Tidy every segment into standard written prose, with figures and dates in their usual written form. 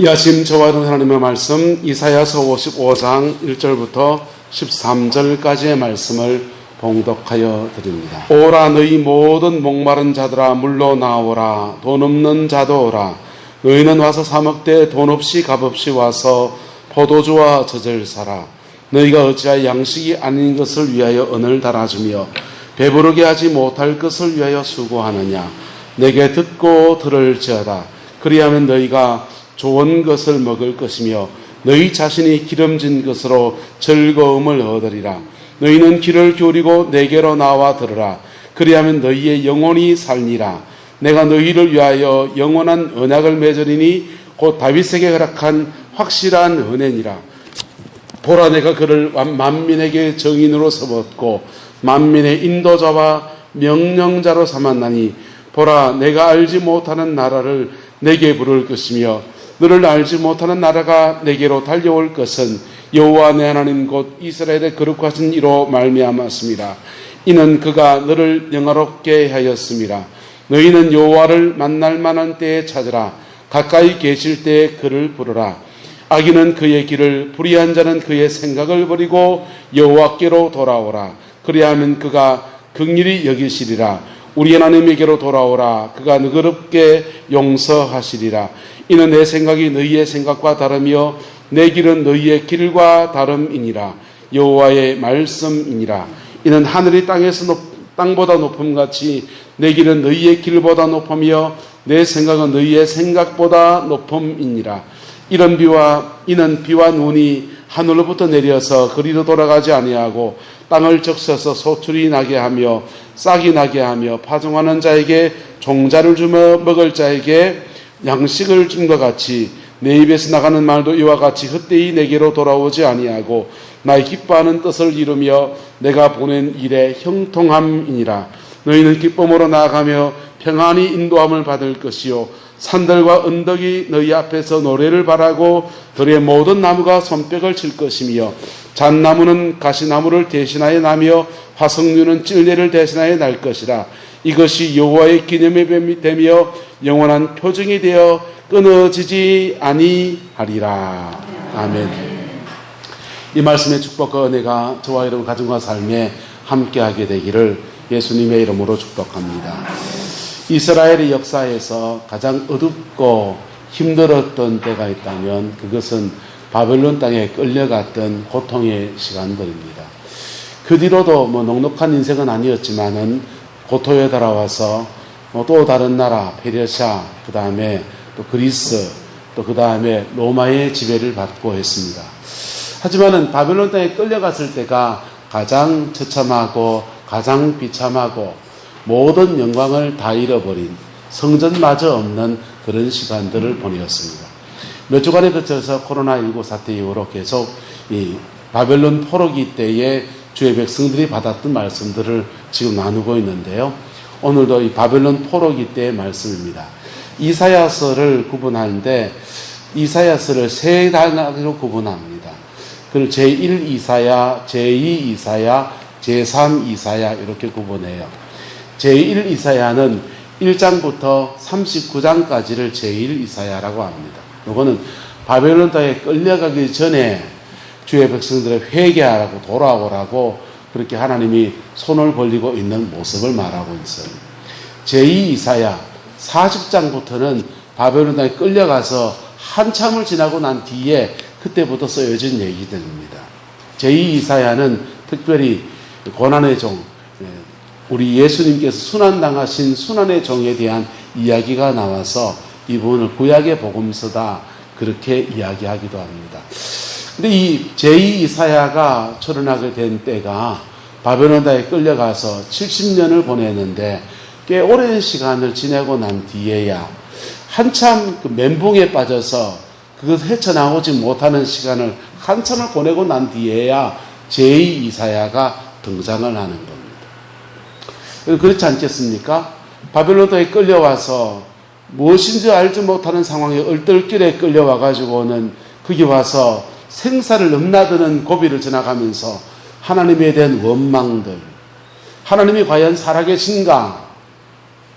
이 아침 저와 여러분 하나님의 말씀 이사야서 55장 1절부터 13절까지의 말씀을 봉독하여 드립니다. 오라 너희 모든 목마른 자들아 물러 나오라. 돈 없는 자도 오라. 너희는 와서 사 먹되 돈 없이 값없이 와서 포도주와 젖을 사라. 너희가 어찌하여 양식이 아닌 것을 위하여 은을 달아주며 배부르게 하지 못할 것을 위하여 수고하느냐. 내게 듣고 들을지어다. 그리하면 너희가 좋은 것을 먹을 것이며 너희 자신이 기름진 것으로 즐거움을 얻으리라. 너희는 귀를 기울이고 내게로 나와 들으라. 그리하면 너희의 영혼이 살리라. 내가 너희를 위하여 영원한 언약을 맺으리니 곧 다윗에게 허락한 확실한 은혜니라. 보라 내가 그를 만민에게 정인으로 세웠고 만민의 인도자와 명령자로 삼았나니 보라 내가 알지 못하는 나라를 내게 부를 것이며 너를 알지 못하는 나라가 내게로 달려올 것은 여호와 내 하나님 곧 이스라엘의 거룩하신 이로 말미암았습니다. 이는 그가 너를 영화롭게 하였습니다. 너희는 여호와를 만날 만한 때에 찾으라. 가까이 계실 때에 그를 부르라. 악인은 그의 길을 불의한 자는 그의 생각을 버리고 여호와께로 돌아오라. 그리하면 그가 긍휼히 여기시리라. 우리 하나님에게로 돌아오라. 그가 너그럽게 용서하시리라. 이는 내 생각이 너희의 생각과 다르며 내 길은 너희의 길과 다름이니라. 여호와의 말씀이니라. 이는 하늘이 땅보다 높음같이 내 길은 너희의 길보다 높으며 내 생각은 너희의 생각보다 높음이니라. 이는 비와 눈이 하늘로부터 내려서 그리로 돌아가지 아니하고 땅을 적셔서 소출이 나게 하며 싹이 나게 하며 파종하는 자에게 종자를 주며 먹을 자에게 양식을 준 것 같이 내 입에서 나가는 말도 이와 같이 헛되이 내게로 돌아오지 아니하고 나의 기뻐하는 뜻을 이루며 내가 보낸 일의 형통함이니라. 너희는 기쁨으로 나아가며 평안히 인도함을 받을 것이요 산들과 언덕이 너희 앞에서 노래를 바라고 들의 모든 나무가 손뼉을 칠 것이며 잣나무는 가시나무를 대신하여 나며 화석류는 찔레를 대신하여 날 것이라. 이것이 여호와의 기념이 되며 영원한 표징이 되어 끊어지지 아니하리라. 아멘. 이 말씀의 축복과 은혜가 저와 여러분 가정과 삶에 함께하게 되기를 예수님의 이름으로 축복합니다. 이스라엘의 역사에서 가장 어둡고 힘들었던 때가 있다면 그것은 바벨론 땅에 끌려갔던 고통의 시간들입니다. 그 뒤로도 넉넉한 인생은 아니었지만은 고토에 달아와서 또 다른 나라 페르시아, 그 다음에 또 그리스, 또 그 다음에 로마의 지배를 받고 했습니다. 하지만은 바벨론 땅에 끌려갔을 때가 가장 처참하고 가장 비참하고 모든 영광을 다 잃어버린 성전마저 없는 그런 시간들을 보내었습니다. 몇 주간에 거쳐서 코로나19 사태 이후로 계속 이 바벨론 포로기 때에 주의 백성들이 받았던 말씀들을 지금 나누고 있는데요. 오늘도 이 바벨론 포로기 때의 말씀입니다. 이사야서를 구분하는데 이사야서를 세 단락으로 구분합니다. 그걸 제1 이사야, 제2 이사야, 제3 이사야 이렇게 구분해요. 제1 이사야는 1장부터 39장까지를 제1 이사야라고 합니다. 이거는 바벨론 땅에 끌려가기 전에 주의 백성들을 회개하라고 돌아오라고 그렇게 하나님이 손을 벌리고 있는 모습을 말하고 있어요. 제2 이사야 40장부터는 바벨론 땅에 끌려가서 한참을 지나고 난 뒤에 그때부터 쓰여진 얘기들입니다. 제2 이사야는 특별히 고난의 종, 우리 예수님께서 순환당하신 순환의 종에 대한 이야기가 나와서 이 부분을 구약의 복음서다 그렇게 이야기하기도 합니다. 근데 이 제2 이사야가 초연하게 된 때가 바벨론 땅에 끌려가서 70년을 보냈는데 꽤 오랜 시간을 지내고 난 뒤에야 한참 그 멘붕에 빠져서 그것 헤쳐나오지 못하는 시간을 한참을 보내고 난 뒤에야 제2 이사야가 등장을 하는 겁니다. 그렇지 않겠습니까? 바벨론 땅에 끌려와서 무엇인지 알지 못하는 상황에 얼떨결에 끌려와가지고는 거기 와서 생사를 넘나드는 고비를 지나가면서 하나님에 대한 원망들, 하나님이 과연 살아계신가,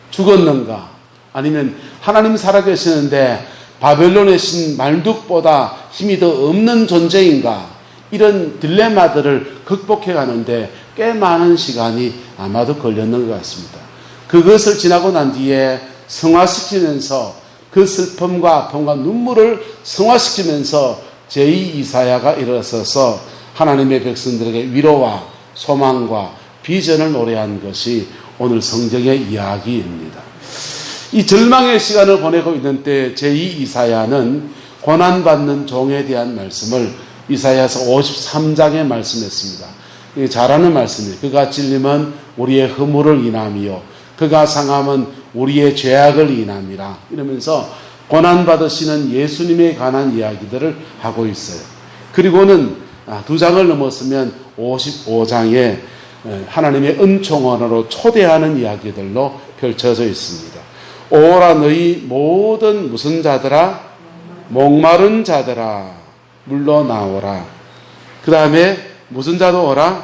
죽었는가, 아니면 하나님 살아계시는데 바벨론의 신 말둑보다 힘이 더 없는 존재인가? 이런 딜레마들을 극복해 가는데 꽤 많은 시간이 아마도 걸렸는 것 같습니다. 그것을 지나고 난 뒤에 성화시키면서 그 슬픔과 아픔과 눈물을 성화시키면서 제2 이사야가 일어서서 하나님의 백성들에게 위로와 소망과 비전을 노래한 것이 오늘 성경의 이야기입니다. 이 절망의 시간을 보내고 있는 때 제2 이사야는 고난받는 종에 대한 말씀을 이사야서 53장에 말씀했습니다. 잘하는 말씀이에요. 그가 찔림은 우리의 허물을 인함이요 그가 상함은 우리의 죄악을 인함이라 이러면서 고난받으시는 예수님에 관한 이야기들을 하고 있어요. 그리고는 두 장을 넘었으면 55장에 하나님의 은총원으로 초대하는 이야기들로 펼쳐져 있습니다. 오라 너희 모든 무슨 자들아 목마른 자들아 물러 나오라. 그 다음에 무슨 자도 오라?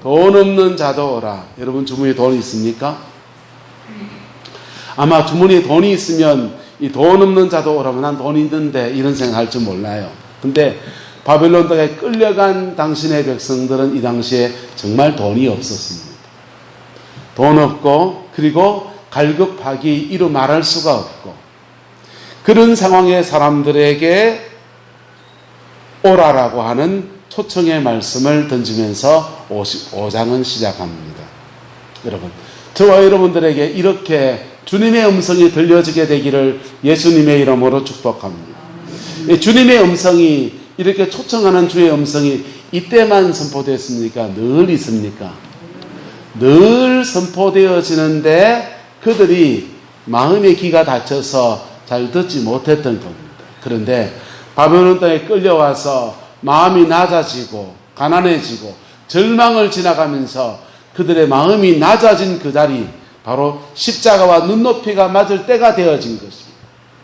돈 없는 자도 오라. 여러분 주머니에 돈이 있습니까? 아마 주머니에 돈이 있으면 이 돈 없는 자도 오라면 난 돈이 있는데 이런 생각할 줄 몰라요. 근데 바벨론 땅에 끌려간 당신의 백성들은 이 당시에 정말 돈이 없었습니다. 돈 없고 그리고 갈급하기 이루 말할 수가 없고 그런 상황의 사람들에게 오라라고 하는 초청의 말씀을 던지면서 55장은 시작합니다. 여러분, 저와 여러분들에게 이렇게 주님의 음성이 들려지게 되기를 예수님의 이름으로 축복합니다. 주님의 음성이 이렇게 초청하는 주의 음성이 이때만 선포됐습니까? 늘 있습니까? 늘 선포되어지는데 그들이 마음의 귀가 닫혀서 잘 듣지 못했던 겁니다. 그런데 바벨론 땅에 끌려와서 마음이 낮아지고 가난해지고 절망을 지나가면서 그들의 마음이 낮아진 그 자리 바로 십자가와 눈높이가 맞을 때가 되어진 것입니다.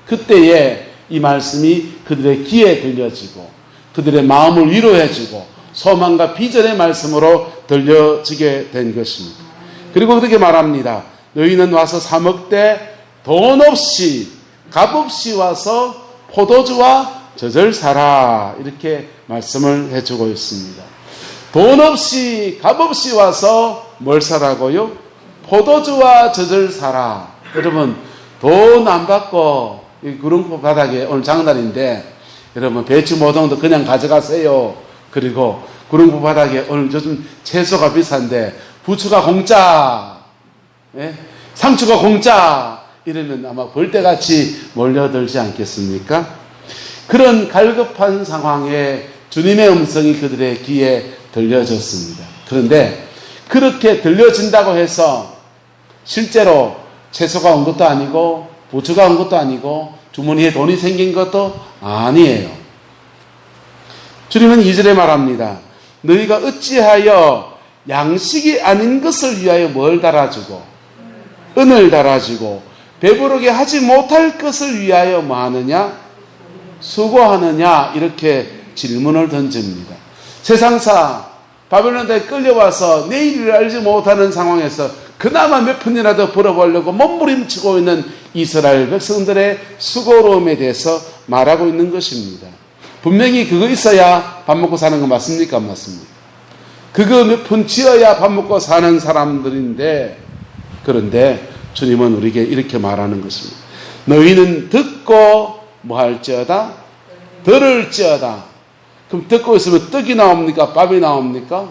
그때에 이 말씀이 그들의 귀에 들려지고 그들의 마음을 위로해주고 소망과 비전의 말씀으로 들려지게 된 것입니다. 그리고 그렇게 말합니다. 너희는 와서 사 먹되 돈 없이 값 없이 와서 포도주와 젖을 사라 이렇게 말씀을 해주고 있습니다. 돈 없이 값 없이 와서 뭘 사라고요? 포도주와 젖을 사라. 여러분 돈 안 받고 이 구릉포 바닥에 오늘 장날인데 여러분 배추 모종도 그냥 가져가세요. 그리고 구릉포 바닥에 오늘 요즘 채소가 비싼데 부추가 공짜, 상추가 공짜 이러면 아마 벌떼같이 몰려들지 않겠습니까? 그런 갈급한 상황에 주님의 음성이 그들의 귀에 들려졌습니다. 그런데 그렇게 들려진다고 해서 실제로 채소가 온 것도 아니고 부추가 온 것도 아니고 주머니에 돈이 생긴 것도 아니에요. 주님은 2절에 말합니다. 너희가 어찌하여 양식이 아닌 것을 위하여 뭘 달아주고 은을 달아주고 배부르게 하지 못할 것을 위하여 뭐 하느냐? 수고하느냐? 이렇게 질문을 던집니다. 세상사 바벨론 땅에 끌려와서 내일을 알지 못하는 상황에서 그나마 몇 푼이라도 벌어보려고 몸부림치고 있는 이스라엘 백성들의 수고로움에 대해서 말하고 있는 것입니다. 분명히 그거 있어야 밥 먹고 사는 거 맞습니까? 안 맞습니까? 그거 몇 푼 지어야 밥 먹고 사는 사람들인데 그런데 주님은 우리에게 이렇게 말하는 것입니다. 너희는 듣고 뭐 할지어다? 들을지어다. 그럼 듣고 있으면 떡이 나옵니까? 밥이 나옵니까?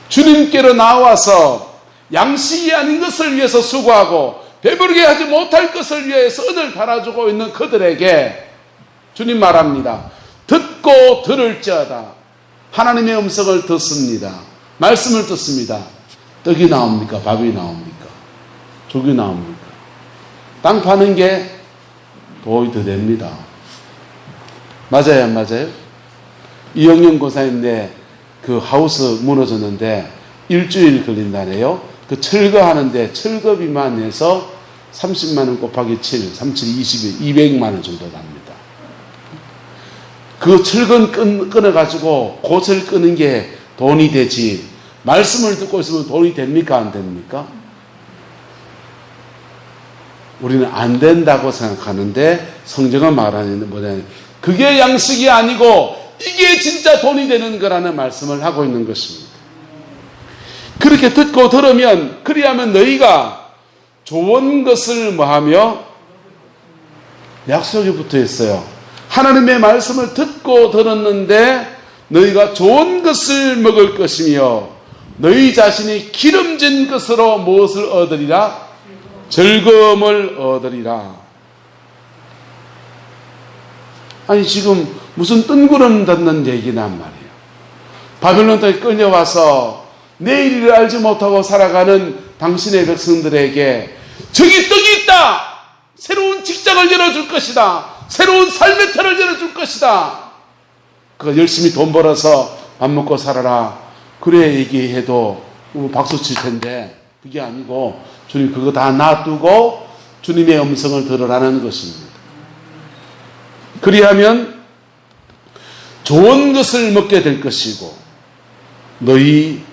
주님께로 나와서 양식이 아닌 것을 위해서 수고하고 배부르게 하지 못할 것을 위해서 은을 달아주고 있는 그들에게 주님 말합니다. 듣고 들을지어다. 하나님의 음성을 듣습니다. 말씀을 듣습니다. 떡이 나옵니까? 밥이 나옵니까? 죽이 나옵니까? 땅 파는 게 도움이 더 됩니다. 맞아요, 안 맞아요? 이영영 고사님네 그 하우스 무너졌는데 일주일 걸린다네요. 그 철거하는데 철거비만 내서 30만원 곱하기 7, 37, 20에 200만원 정도 납니다. 그 철근 끊어가지고 곳을 끄는 게 돈이 되지 말씀을 듣고 있으면 돈이 됩니까? 안 됩니까? 우리는 안 된다고 생각하는데 성경은 말하는 뭐냐면 그게 양식이 아니고 이게 진짜 돈이 되는 거라는 말씀을 하고 있는 것입니다. 그렇게 듣고 들으면 그리하면 너희가 좋은 것을 뭐하며 약속이 붙어 있어요. 하나님의 말씀을 듣고 들었는데 너희가 좋은 것을 먹을 것이며 너희 자신이 기름진 것으로 무엇을 얻으리라? 즐거움을 얻으리라. 아니 지금 무슨 뜬구름 듣는 얘기란 말이에요. 바벨론 땅에 끌려와서 내일을 알지 못하고 살아가는 당신의 백성들에게 저기 떡이 있다. 새로운 직장을 열어줄 것이다. 새로운 삶의 터를 열어줄 것이다. 그거 열심히 돈 벌어서 밥 먹고 살아라. 그래 얘기해도 박수 칠 텐데 그게 아니고 주님 그거 다 놔두고 주님의 음성을 들으라는 것입니다. 그리하면 좋은 것을 먹게 될 것이고 너희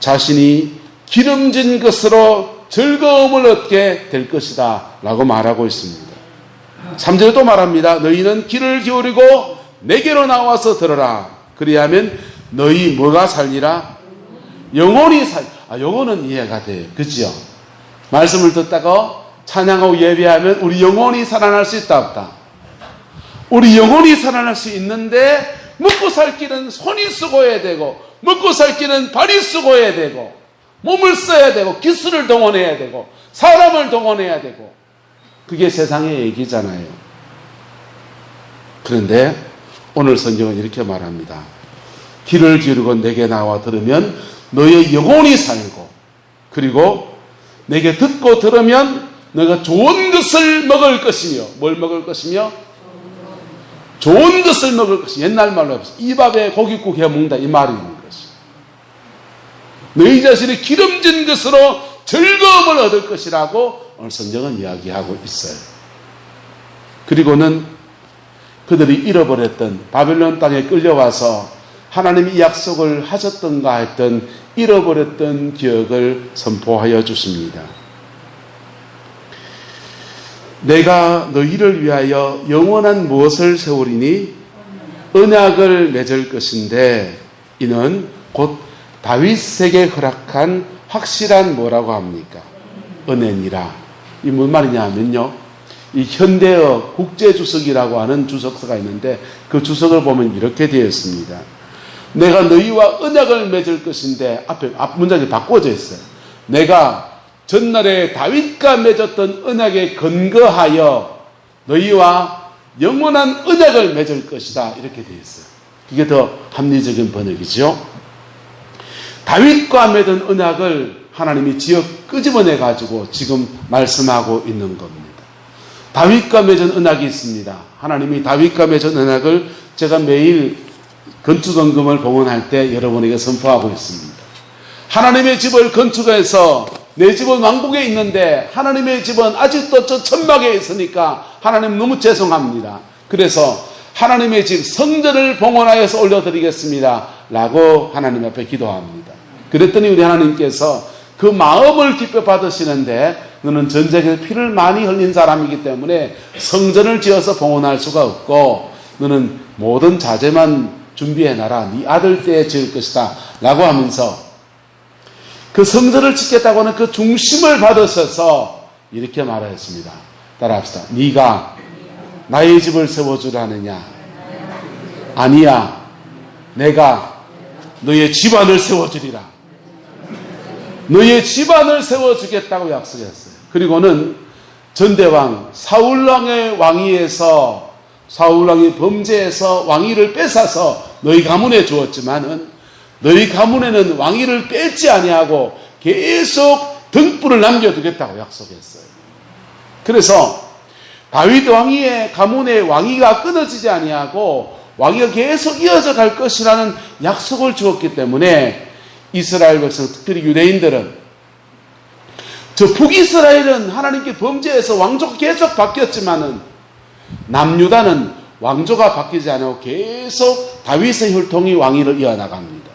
자신이 기름진 것으로 즐거움을 얻게 될 것이다 라고 말하고 있습니다. 3절에 또 말합니다. 너희는 귀를 기울이고 내게로 나와서 들어라. 그리하면 너희 뭐가 살리라? 영혼이 영혼은 이해가 돼요. 그죠? 말씀을 듣다가 찬양하고 예배하면 우리 영혼이 살아날 수 있다 없다? 우리 영혼이 살아날 수 있는데 먹고 살 길은 손이 쓰고야 되고 먹고 살 길은 발이 쓰고야 되고 몸을 써야 되고 기술을 동원해야 되고 사람을 동원해야 되고 그게 세상의 얘기잖아요. 그런데 오늘 성경은 이렇게 말합니다. 귀를 기울이고 내게 나와 들으면 너의 영혼이 살고 그리고 내게 듣고 들으면 너가 좋은 것을 먹을 것이며 뭘 먹을 것이며 좋은 것을 먹을 것이 옛날 말로 이 밥에 고깃국 해 먹는다 이 말이 있는 것이 너희 자신이 기름진 것으로 즐거움을 얻을 것이라고 오늘 성경은 이야기하고 있어요. 그리고는 그들이 잃어버렸던 바벨론 땅에 끌려와서 하나님이 이 약속을 하셨던가 했던 잃어버렸던 기억을 선포하여 주십니다. 내가 너희를 위하여 영원한 무엇을 세우리니 언약을 맺을 것인데 이는 곧 다윗에게 허락한 확실한 뭐라고 합니까? 은혜니라. 이 무슨 말이냐 하면요. 이 현대어 국제주석이라고 하는 주석서가 있는데 그 주석을 보면 이렇게 되어 있습니다. 내가 너희와 언약을 맺을 것인데 앞 문장이 바꿔져 있어요. 내가 전날에 다윗과 맺었던 언약에 근거하여 너희와 영원한 언약을 맺을 것이다. 이렇게 되어 있어요. 그게 더 합리적인 번역이죠. 다윗과 맺은 언약을 하나님이 지어 끄집어내 가지고 지금 말씀하고 있는 겁니다. 다윗과 맺은 언약이 있습니다. 하나님이 다윗과 맺은 언약을 제가 매일 건축원금을 봉헌할 때 여러분에게 선포하고 있습니다. 하나님의 집을 건축해서 내 집은 왕국에 있는데 하나님의 집은 아직도 저 천막에 있으니까 하나님 너무 죄송합니다. 그래서 하나님의 집 성전을 봉헌하여서 올려드리겠습니다 라고 하나님 앞에 기도합니다. 그랬더니 우리 하나님께서 그 마음을 기뻐 받으시는데 너는 전쟁에서 피를 많이 흘린 사람이기 때문에 성전을 지어서 봉헌할 수가 없고 너는 모든 자재만 준비해놔라. 네 아들 때에 지을 것이다 라고 하면서 그 성전을 짓겠다고 하는 그 중심을 받으셔서 이렇게 말하였습니다. 따라합시다. 네가 나의 집을 세워주라느냐? 아니야. 내가 너의 집안을 세워주리라. 너의 집안을 세워주겠다고 약속했어요. 그리고는 전대왕 사울왕의 왕위에서 사울왕이 범죄해서 왕위를 뺏어서 너희 가문에 주었지만은 너희 가문에는 왕위를 뺏지 아니하고 계속 등불을 남겨두겠다고 약속했어요. 그래서 다윗 왕위의 가문의 왕위가 끊어지지 아니하고 왕위가 계속 이어져 갈 것이라는 약속을 주었기 때문에 이스라엘 백성, 특별히 유대인들은 저 북이스라엘은 하나님께 범죄해서 왕조가 계속 바뀌었지만은 남유다는 왕조가 바뀌지 않고 계속 다윗의 혈통이 왕위를 이어나갑니다.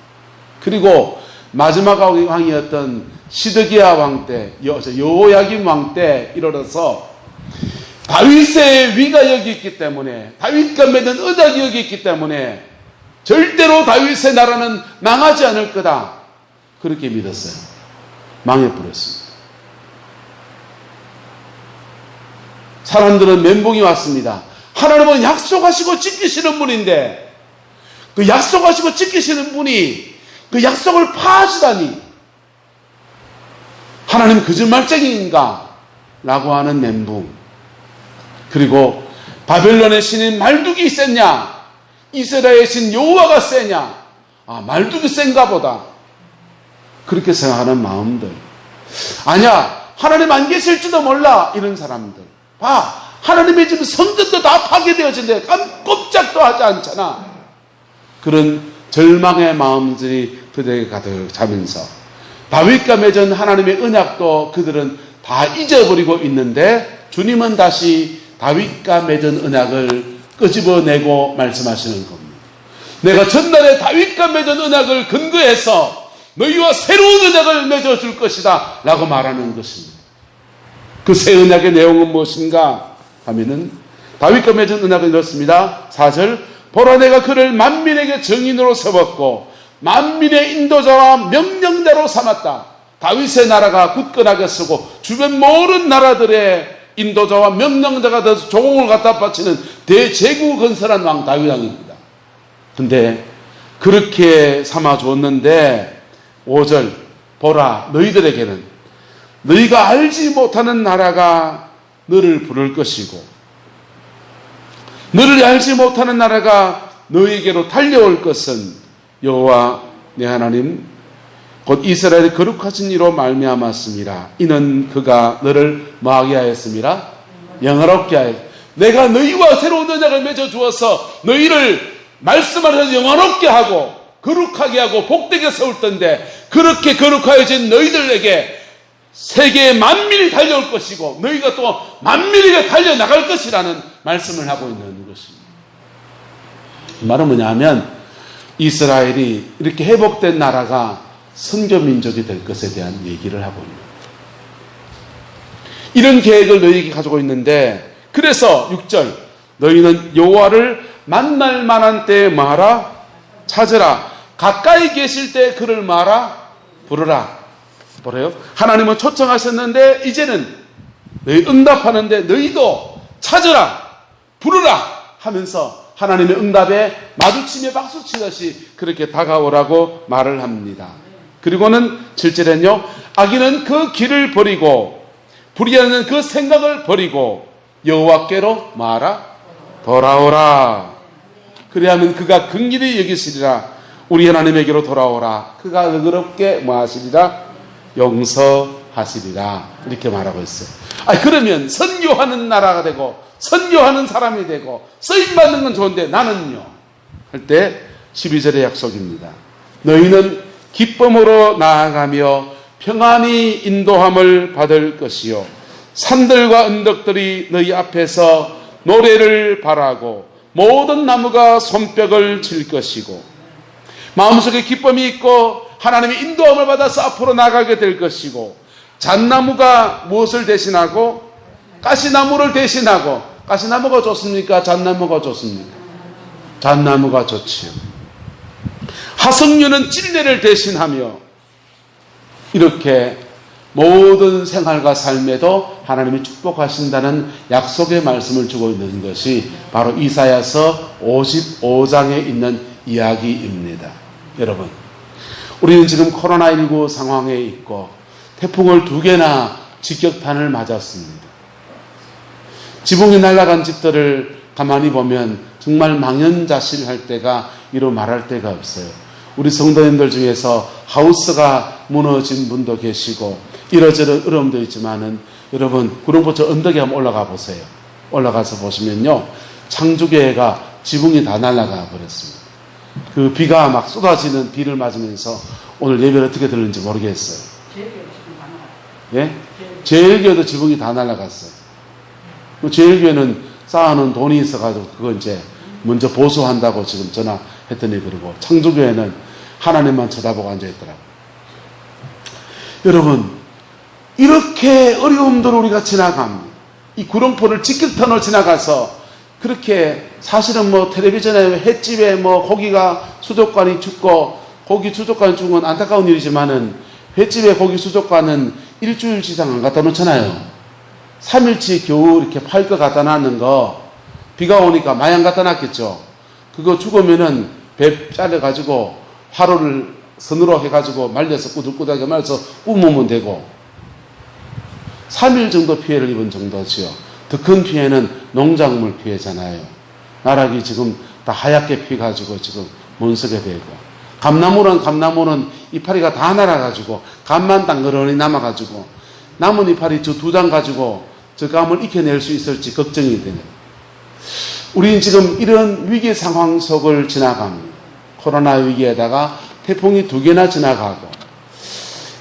그리고 마지막 왕이었던 시드기야 왕 때, 여호야김 왕 때 이르러서 다윗의 위가 여기 있기 때문에, 다윗과 맺은 언약이 여기 있기 때문에 절대로 다윗의 나라는 망하지 않을 거다, 그렇게 믿었어요. 망해버렸습니다. 사람들은 멘붕이 왔습니다. 하나님은 약속하시고 지키시는 분인데 그 약속하시고 지키시는 분이 그 약속을 파하시다니 하나님 거짓말쟁이인가? 라고 하는 멘붕. 그리고 바벨론의 신인 말뚝이 셌냐? 이스라엘의 신 여호와가 세냐? 말뚝이 센가 보다. 그렇게 생각하는 마음들. 아니야, 하나님 안 계실지도 몰라. 이런 사람들. 봐, 하나님의 지금 성전도 다 파괴되어진데 꼼짝도 하지 않잖아. 그런 절망의 마음들이 그들에게 가득 차면서 다윗과 맺은 하나님의 언약도 그들은 다 잊어버리고 있는데 주님은 다시 다윗과 맺은 언약을 끄집어내고 말씀하시는 겁니다. 내가 전날에 다윗과 맺은 언약을 근거해서 너희와 새로운 언약을 맺어줄 것이다 라고 말하는 것입니다. 그 새 언약의 내용은 무엇인가 하면은 다윗과 맺은 언약은 이렇습니다. 4절, 보라 내가 그를 만민에게 정인으로 세웠고 만민의 인도자와 명령자로 삼았다. 다윗의 나라가 굳건하게 서고 주변 모든 나라들의 인도자와 명령자가 돼서 조공을 갖다 바치는 대제국 건설한 왕 다윗 왕입니다. 근데 그렇게 삼아줬는데 5절, 보라 너희들에게는 너희가 알지 못하는 나라가 너를 부를 것이고 너를 알지 못하는 나라가 너희에게로 달려올 것은 여호와 내 하나님 곧 이스라엘의 거룩하신 이로 말미암았습니다. 이는 그가 너를 뭐하게 하였습니다? 영화롭게 하였. 내가 너희와 새로운 언약을 맺어 주어서 너희를 말씀하셔서 영화롭게 하고 거룩하게 하고 복되게 세울 텐데 그렇게 거룩하여진 너희들에게 세계의 만민이 달려올 것이고 너희가 또 만민에게 달려나갈 것이라는 말씀을 하고 있는 것입니다. 이 말은 뭐냐 하면 이스라엘이 이렇게 회복된 나라가 선교민족이 될 것에 대한 얘기를 하고 있는 거예요. 이런 계획을 너희에게 가지고 있는데 그래서 6절 너희는 여호와를 만날 만한 때에 뭐하라? 찾으라. 가까이 계실 때 그를 뭐하라? 부르라. 뭐래요? 하나님은 초청하셨는데 이제는 너희 응답하는데 너희도 찾으라, 부르라 하면서 하나님의 응답에 마주치며 박수치듯이 그렇게 다가오라고 말을 합니다. 그리고는 7절에는요, 악인은 그 길을 버리고 불의하는 그 생각을 버리고 여호와께로 뭐하라? 돌아오라. 그리하면 그가 긍휼히 여기시리라. 우리 하나님에게로 돌아오라. 그가 너그럽게 뭐하시리라? 용서하시리라. 이렇게 말하고 있어요. 그러면 선교하는 나라가 되고 선교하는 사람이 되고 쓰임받는 건 좋은데 나는요 할 때 12절의 약속입니다. 너희는 기쁨으로 나아가며 평안히 인도함을 받을 것이요 산들과 언덕들이 너희 앞에서 노래를 바라고 모든 나무가 손뼉을 칠 것이고 마음속에 기쁨이 있고 하나님의 인도함을 받아서 앞으로 나가게 될 것이고 잣나무가 무엇을 대신하고 가시나무를 대신하고 가시나무가 좋습니까? 잣나무가 좋습니까? 잣나무가 좋지요. 하석류는 찔레를 대신하며 이렇게 모든 생활과 삶에도 하나님이 축복하신다는 약속의 말씀을 주고 있는 것이 바로 이사야서 55장에 있는 이야기입니다. 여러분, 우리는 지금 코로나19 상황에 있고 태풍을 2개나 직격탄을 맞았습니다. 지붕이 날아간 집들을 가만히 보면 정말 망연자실할 때가 이루 말할 때가 없어요. 우리 성도님들 중에서 하우스가 무너진 분도 계시고 이러저러 어려움도 있지만은 여러분 구룡포천 언덕에 한번 올라가 보세요. 올라가서 보시면요 창주교회가 지붕이 다 날아가 버렸습니다. 그 비가 막 쏟아지는 비를 맞으면서 오늘 예배를 어떻게 들었는지 모르겠어요. 예? 제일교회도 지붕이 다 날아갔어요. 제일교회는 쌓아놓은 돈이 있어가지고 그거 이제 먼저 보수한다고 지금 전화했더니 그러고 창조교회는 하나님만 쳐다보고 앉아있더라고요. 여러분, 이렇게 어려움들을 우리가 지나갑니다. 이 구룡포를 직격탄으로 지나가서 그렇게 사실은 텔레비전에 횟집에 고기가 수족관이 죽고 고기 수족관이 죽은 건 안타까운 일이지만은 횟집에 고기 수족관은 일주일 이상 안 갖다 놓잖아요. 3일치 겨우 이렇게 팔 거 갖다 놨는 거 비가 오니까 마냥 갖다 놨겠죠. 그거 죽으면은 배 잘라가지고 화로를 선으로 해가지고 말려서 꾸덕꾸덕하게 말려서 구우면 되고 3일 정도 피해를 입은 정도지요. 더 큰 피해는 농작물 피해잖아요. 나락이 지금 다 하얗게 피가지고 지금 문석에 되고 감나무는 이파리가 다 날아가지고 감만 땅그러니 남아가지고 남은 이파리 저 2장 가지고 저 감을 익혀낼 수 있을지 걱정이 되네요. 우리는 지금 이런 위기 상황 속을 지나갑니다. 코로나 위기에다가 태풍이 2개나 지나가고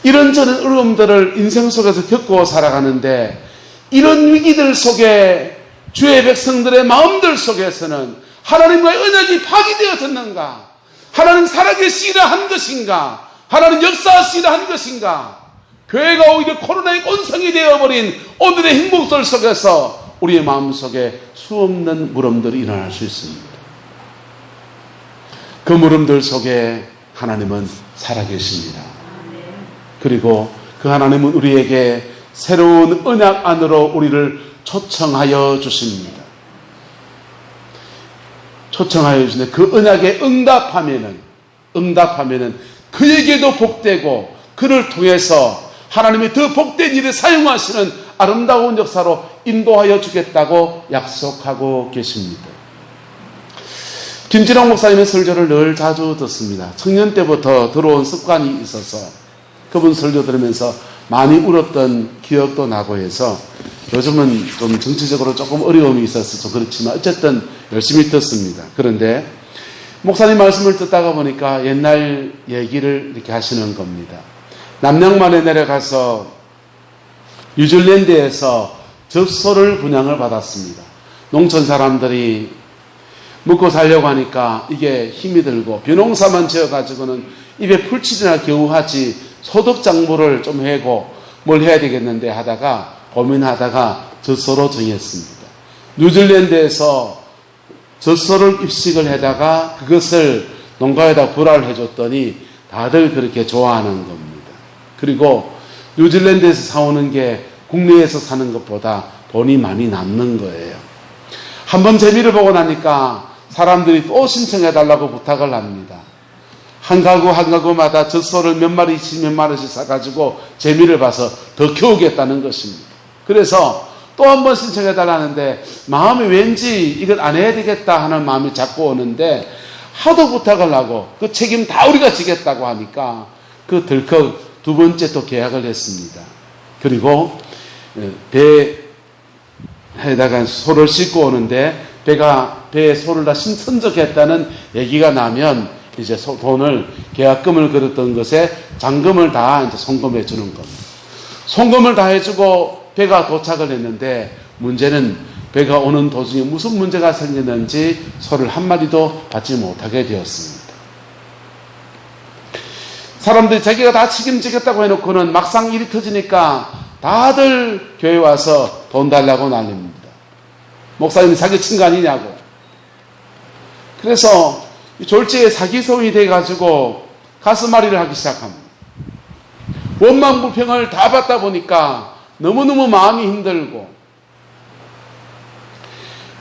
이런저런 어려움들을 인생 속에서 겪고 살아가는데 이런 위기들 속에 주의 백성들의 마음들 속에서는 하나님과의 언약이 파기되어졌는가? 하나님 살아계시기라 한 것인가? 하나님 역사하시기라 한 것인가? 교회가 오히려 코로나의 꼰성이 되어버린 오늘의 행복들 속에서 우리의 마음속에 수없는 물음들이 일어날 수 있습니다. 그 물음들 속에 하나님은 살아계십니다. 그리고 그 하나님은 우리에게 새로운 언약 안으로 우리를 초청하여 주십니다. 초청하여 주시는데 그 언약에 응답하면은 그에게도 복되고 그를 통해서 하나님이 더 복된 일에 사용하시는 아름다운 역사로 인도하여 주겠다고 약속하고 계십니다. 김진홍 목사님의 설교를 늘 자주 듣습니다. 청년 때부터 들어온 습관이 있어서 그분 설교 들으면서 많이 울었던 기억도 나고 해서 요즘은 좀 정치적으로 조금 어려움이 있어서 좀 그렇지만 어쨌든 열심히 듣습니다. 그런데 목사님 말씀을 듣다가 보니까 옛날 얘기를 이렇게 하시는 겁니다. 남양만에 내려가서 뉴질랜드에서 젖소를 분양을 받았습니다. 농촌 사람들이 먹고 살려고 하니까 이게 힘이 들고 벼농사만 지어가지고는 입에 풀칠이나 겨우 하지 소득작물을 좀 해고 뭘 해야 되겠는데 하다가 고민하다가 젖소로 정했습니다. 뉴질랜드에서 젖소를 입식을 해다가 그것을 농가에다 불화를 해줬더니 다들 그렇게 좋아하는 겁니다. 그리고 뉴질랜드에서 사오는 게 국내에서 사는 것보다 돈이 많이 남는 거예요. 한번 재미를 보고 나니까 사람들이 또 신청해달라고 부탁을 합니다. 한 가구마다 젖소를 몇 마리씩 사가지고 재미를 봐서 더 키우겠다는 것입니다. 그래서 또 한 번 신청해달라는데 마음이 왠지 이걸 안 해야 되겠다 하는 마음이 자꾸 오는데 하도 부탁을 하고 그 책임 다 우리가 지겠다고 하니까 그 덜컥 2번째 또 계약을 했습니다. 그리고 배에다가 소를 싣고 오는데 배에 소를 다 선적했다는 얘기가 나면 이제 돈을 계약금을 걸었던 것에 잔금을 다 이제 송금해 주는 겁니다. 송금을 다 해주고 배가 도착을 했는데 문제는 배가 오는 도중에 무슨 문제가 생겼는지 소를 한 마리도 받지 못하게 되었습니다. 사람들이 자기가 다 책임지겠다고 해놓고는 막상 일이 터지니까 다들 교회 와서 돈 달라고 난립니다. 목사님이 사기친 거 아니냐고. 그래서 졸지에 사기소이 돼가지고 가슴앓이를 하기 시작합니다. 원망불평을 다 받다 보니까 너무너무 마음이 힘들고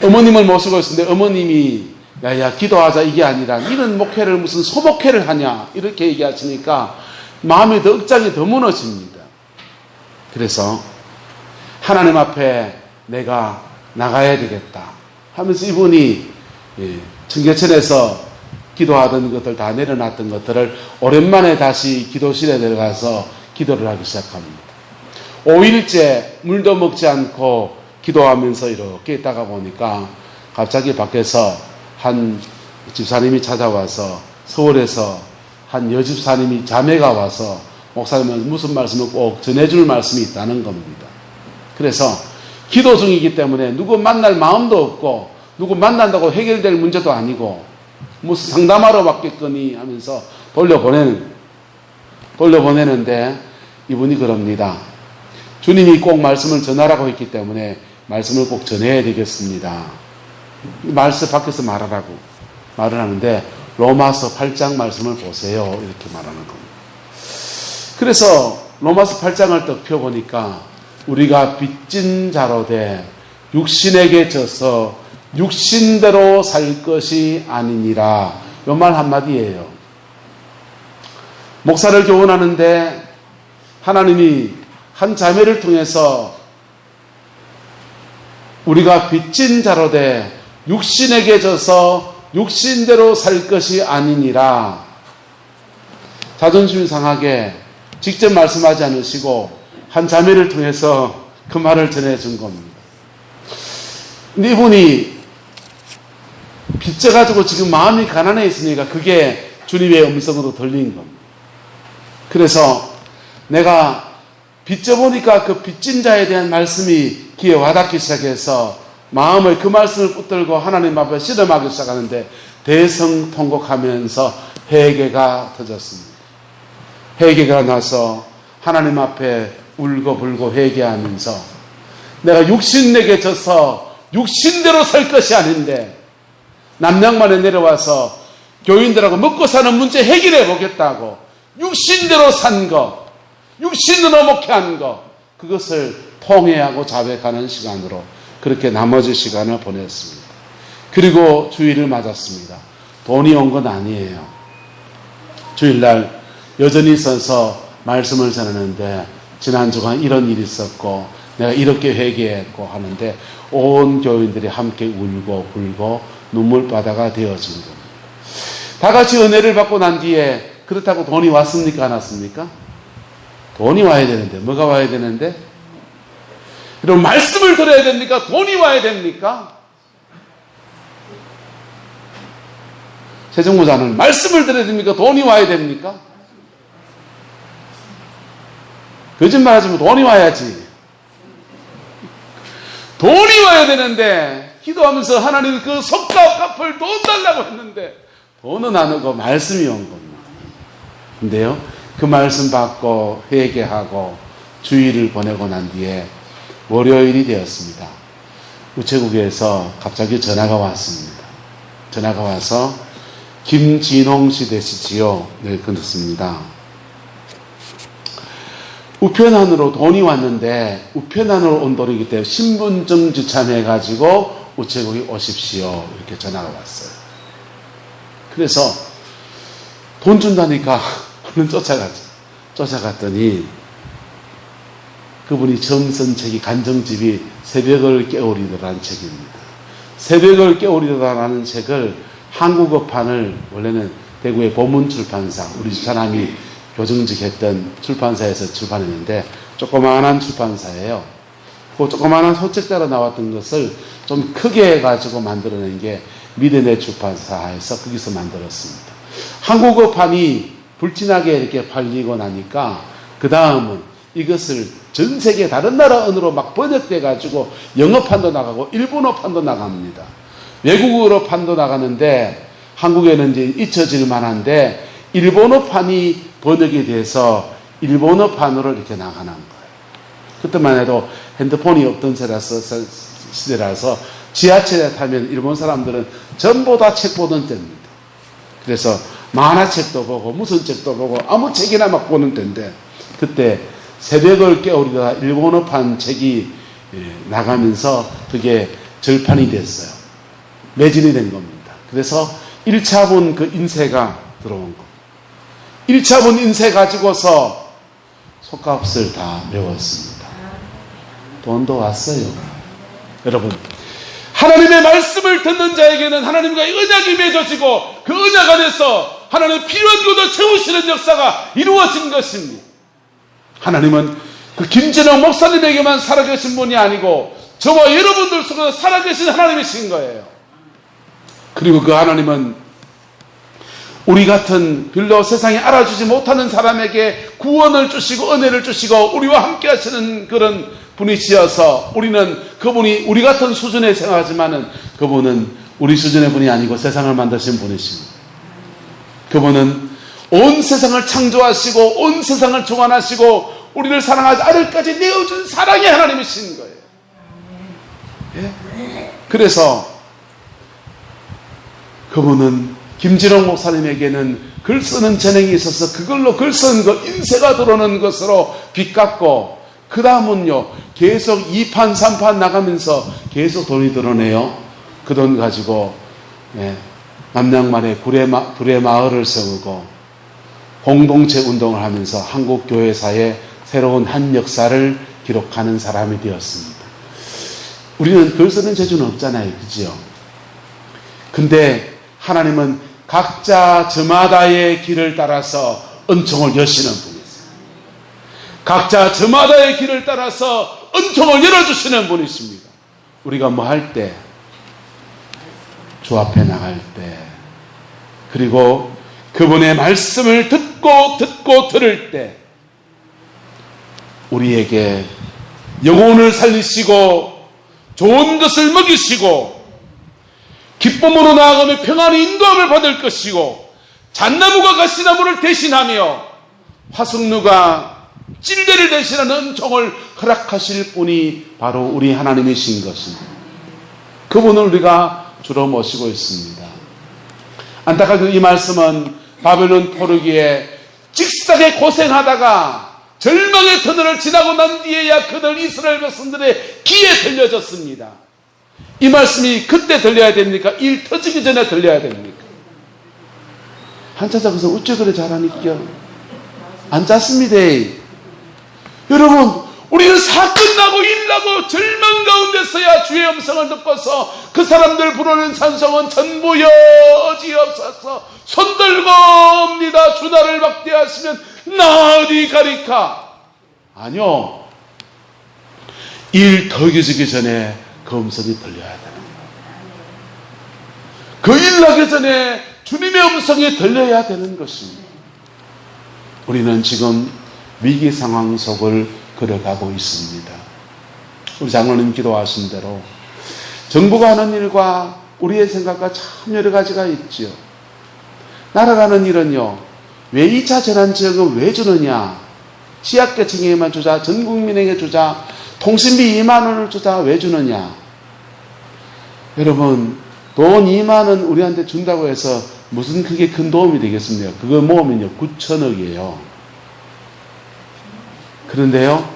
어머님을 모시고 있었는데 어머님이 야야 기도하자 이게 아니라 이런 목회를 무슨 소목회를 하냐 이렇게 얘기하시니까 마음이 더 억장이 더 무너집니다. 그래서 하나님 앞에 내가 나가야 되겠다 하면서 이분이 청계천에서 기도하던 것들 다 내려놨던 것들을 오랜만에 다시 기도실에 들어가서 기도를 하기 시작합니다. 5일째 물도 먹지 않고 기도하면서 이렇게 있다가 보니까 갑자기 밖에서 한 집사님이 찾아와서 서울에서 한 여집사님이 자매가 와서 목사님은 무슨 말씀을 꼭 전해줄 말씀이 있다는 겁니다. 그래서 기도 중이기 때문에 누구 만날 마음도 없고 누구 만난다고 해결될 문제도 아니고 무슨 상담하러 왔겠거니 하면서 돌려보내는데 이분이 그럽니다. 주님이 꼭 말씀을 전하라고 했기 때문에 말씀을 꼭 전해야 되겠습니다. 말씀 밖에서 말하라고 말을 하는데 로마서 8장 말씀을 보세요. 이렇게 말하는 겁니다. 그래서 로마서 8장을 딱 펴보니까 우리가 빚진 자로 돼 육신에게 져서 육신대로 살 것이 아니니라. 이 말 한마디예요. 목사를 교훈하는데 하나님이 한 자매를 통해서 우리가 빚진 자로 돼 육신에게 져서 육신대로 살 것이 아니니라. 자존심이 상하게 직접 말씀하지 않으시고 한 자매를 통해서 그 말을 전해준 겁니다. 근데 이분이 빚져가지고 지금 마음이 가난해 있으니까 그게 주님의 음성으로 들린 겁니다. 그래서 내가 빚져보니까 그 빚진 자에 대한 말씀이 귀에 와닿기 시작해서 마음을 그 말씀을 붙들고 하나님 앞에 씨름하기 시작하는데 대성통곡하면서 회개가 터졌습니다. 회개가 나서 하나님 앞에 울고불고 회개하면서 내가 육신에게 져서 육신대로 살 것이 아닌데 남양만에 내려와서 교인들하고 먹고 사는 문제 해결해 보겠다고 육신대로 산 것, 육신으로 목회한 것, 그것을 통회하고 자백하는 시간으로 그렇게 나머지 시간을 보냈습니다. 그리고 주일을 맞았습니다. 돈이 온 건 아니에요. 주일날 여전히 서서 말씀을 전하는데 지난 주간 이런 일이 있었고 내가 이렇게 회개했고 하는데 온 교인들이 함께 울고 불고 눈물바다가 되어진 겁니다. 다 같이 은혜를 받고 난 뒤에 그렇다고 돈이 왔습니까? 안 왔습니까? 돈이 와야 되는데 뭐가 와야 되는데? 여러분 말씀을 들어야 됩니까? 돈이 와야 됩니까? 세종무자는 말씀을 들어야 됩니까? 돈이 와야 됩니까? 거짓말하지 말고 돈이 와야지. 돈이 와야 되는데 기도하면서 하나님 그 속값 갚을 돈 달라고 했는데 돈은 안 오고 말씀이 온 겁니다. 근데요 그 말씀 받고 회개하고 주일을 보내고 난 뒤에 월요일이 되었습니다. 우체국에서 갑자기 전화가 왔습니다. 전화가 와서 김진홍 씨 되시지요? 네, 그렇습니다. 우편함으로 돈이 왔는데 우편함으로 온 돈이기 때문에 신분증 지참해가지고 우체국에 오십시오. 이렇게 전화가 왔어요. 그래서 돈 준다니까 얼른 쫓아가죠. 쫓아갔더니 그분이 처음 쓴 책이 간정집이 새벽을 깨우리더라는 책입니다. 새벽을 깨우리더라는 책을 한국어판을 원래는 대구의 보문출판사 우리 집사람이 교정직 했던 출판사에서 출판했는데 조그마한 출판사예요. 그 조그마한 소책자로 나왔던 것을 좀 크게 해가지고 만들어낸 게 미드넷 출판사에서 거기서 만들었습니다. 한국어판이 불티나게 이렇게 팔리고 나니까 그 다음은 이것을 전 세계 다른 나라 언어로 막 번역돼가지고 영어판도 나가고 일본어판도 나갑니다. 외국어로 판도 나가는데 한국에는 이제 잊혀질 만한데 일본어판이 번역이 돼서 일본어판으로 이렇게 나가는 거예요. 그때만 해도 핸드폰이 없던 시대라서 지하철에 타면 일본 사람들은 전부 다 책 보던 때입니다. 그래서 만화책도 보고 무슨 책도 보고 아무 책이나 막 보는 때인데 그때 새벽을 깨우리다 일본어판 책이 나가면서 그게 절판이 됐어요. 매진이 된 겁니다. 그래서 1차분 그 인쇄가 들어온 겁니다. 1차분 인쇄 가지고서 속값을 다 메웠습니다. 돈도 왔어요. 여러분 하나님의 말씀을 듣는 자에게는 하나님과 언약이 맺어지고 그 언약 안에서 하나님의 필요한 것을 채우시는 역사가 이루어진 것입니다. 하나님은 그 김진영 목사님에게만 살아계신 분이 아니고 저와 여러분들 속에서 살아계신 하나님이신 거예요. 그리고 그 하나님은 우리 같은 별로 세상에 알아주지 못하는 사람에게 구원을 주시고 은혜를 주시고 우리와 함께 하시는 그런 분이시여서 우리는 그분이 우리 같은 수준에 생각하지만은 그분은 우리 수준의 분이 아니고 세상을 만드신 분이십니다. 그분은 온 세상을 창조하시고 온 세상을 주관하시고 우리를 사랑하지 아들까지 내어준 사랑의 하나님이신 거예요. 그래서 그분은 김진홍 목사님에게는 글 쓰는 재능이 있어서 그걸로 글 쓰는 거 인쇄가 들어오는 것으로 빚 갚고, 그 다음은요 계속 2판 3판 나가면서 계속 돈이 들어오네요. 그 돈 가지고 남양만에 불의 마을을 세우고 공동체 운동을 하면서 한국 교회사의 새로운 한 역사를 기록하는 사람이 되었습니다. 우리는 글 쓰는 재주는 없잖아요, 그죠? 근데 하나님은 각자 저마다의 길을 따라서 은총을 여시는 분이세요. 각자 저마다의 길을 따라서 은총을 열어주시는 분이십니다. 우리가 뭐 할 때, 주 앞에 나갈 때, 그리고 그분의 말씀을 듣고 들을 때 우리에게 영혼을 살리시고 좋은 것을 먹이시고 기쁨으로 나아가며 평안의 인도함을 받을 것이고 잣나무가 가시나무를 대신하며 화석류가 찔레를 대신하는 은총을 허락하실 분이 바로 우리 하나님이신 것입니다. 그분을 우리가 주로 모시고 있습니다. 안타깝게 이 말씀은 바벨론 포르기에 직사게 고생하다가 절망의 터널을 지나고 난 뒤에야 그들 이스라엘 백성들의 귀에 들려졌습니다. 이 말씀이 그때 들려야 됩니까? 일 터지기 전에 들려야 됩니까? 한자 잡아서 어째 그래 잘하니까 안 짰습니다. 여러분, 우리는 사건 나고 일 나고 절망 가운데서야 주의 음성을 듣고서 그 사람들 부르는 찬송은 전부여 어지없어서 손들고 옵니다. 주 나를 막대하시면 나 어디 가리까? 아니요, 일 터지기 전에 그 음성이 들려야 되는 거예요. 그 일 나기 전에 주님의 음성이 들려야 되는 것입니다. 우리는 지금 위기 상황 속을 걸어가고 있습니다. 우리 장로님 기도하신 대로 정부가 하는 일과 우리의 생각과 참 여러 가지가 있지요. 나라가 하는 일은요, 왜 2차 재난지원금 왜 주느냐? 취약계층에게만 주자, 전 국민에게 주자, 통신비 2만 원을 주자, 왜 주느냐? 여러분, 돈 2만 원 우리한테 준다고 해서 무슨 그게 큰 도움이 되겠습니까? 그거 모으면요 9천억이에요. 그런데요,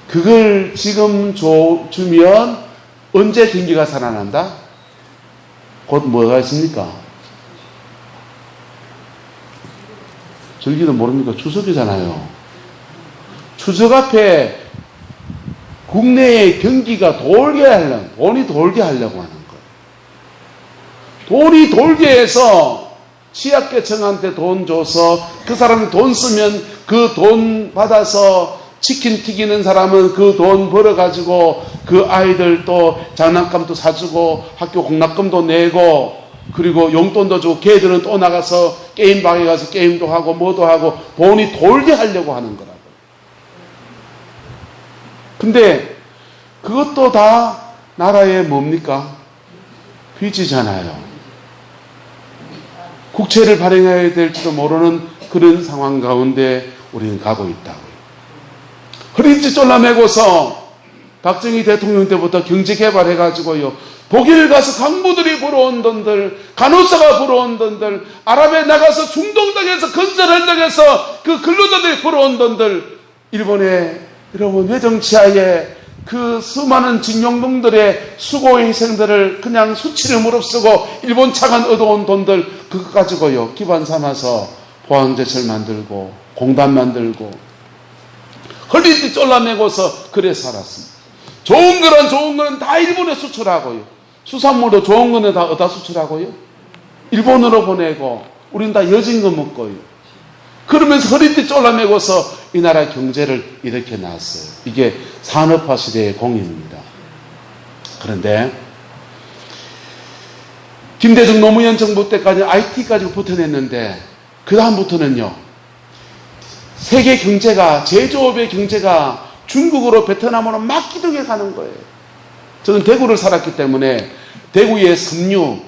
그걸 지금 주면 언제 경기가 살아난다? 곧 뭐가 있습니까? 절기도 모릅니까? 추석이잖아요. 추석 앞에 국내의 경기가 돌게 하려고, 돈이 돌게 하려고 하는 거예요. 돈이 돌게 해서 취약계층한테 돈 줘서 그 사람이 돈 쓰면 그 돈 받아서 치킨 튀기는 사람은 그 돈 벌어가지고 그 아이들 또 장난감도 사주고 학교 공납금도 내고 그리고 용돈도 주고 걔들은 또 나가서 게임방에 가서 게임도 하고 뭐도 하고 돈이 돌게 하려고 하는 거라고. 근데 그것도 다 나라의 뭡니까? 빚이잖아요. 국채를 발행해야 될지도 모르는 그런 상황 가운데 우리는 가고 있다고요. 허리띠 졸라매고서 박정희 대통령 때부터 경제개발해가지고요, 독일 가서 강부들이 벌어온 돈들, 간호사가 벌어온 돈들, 아랍에 나가서 중동 땅에서 건설 땅에서 그 근로자들이 벌어온 돈들, 일본의 여러분 외정치하에 그 수많은 징용동들의 수고의 희생들을 그냥 수치를 무릅쓰고 일본 차관 얻어온 돈들 그거 가지고요 기반 삼아서 포항제철 만들고 공단 만들고 허리띠 졸라매고서 그래 살았습니다. 좋은 거는 다 일본에 수출하고요. 수산물도 좋은 거는 다 어디다 수출하고요? 일본으로 보내고 우리는 다 여진 거 먹고요. 그러면서 허리띠 졸라매고서 이 나라 경제를 이렇게 놨어요. 이게 산업화 시대의 공인입니다. 그런데 김대중 노무현 정부 때까지 IT까지 버텨냈는데 그 다음부터는요, 세계 경제가, 제조업의 경제가 중국으로 베트남으로 막 기둥에 가는 거예요. 저는 대구를 살았기 때문에 대구의 섬유,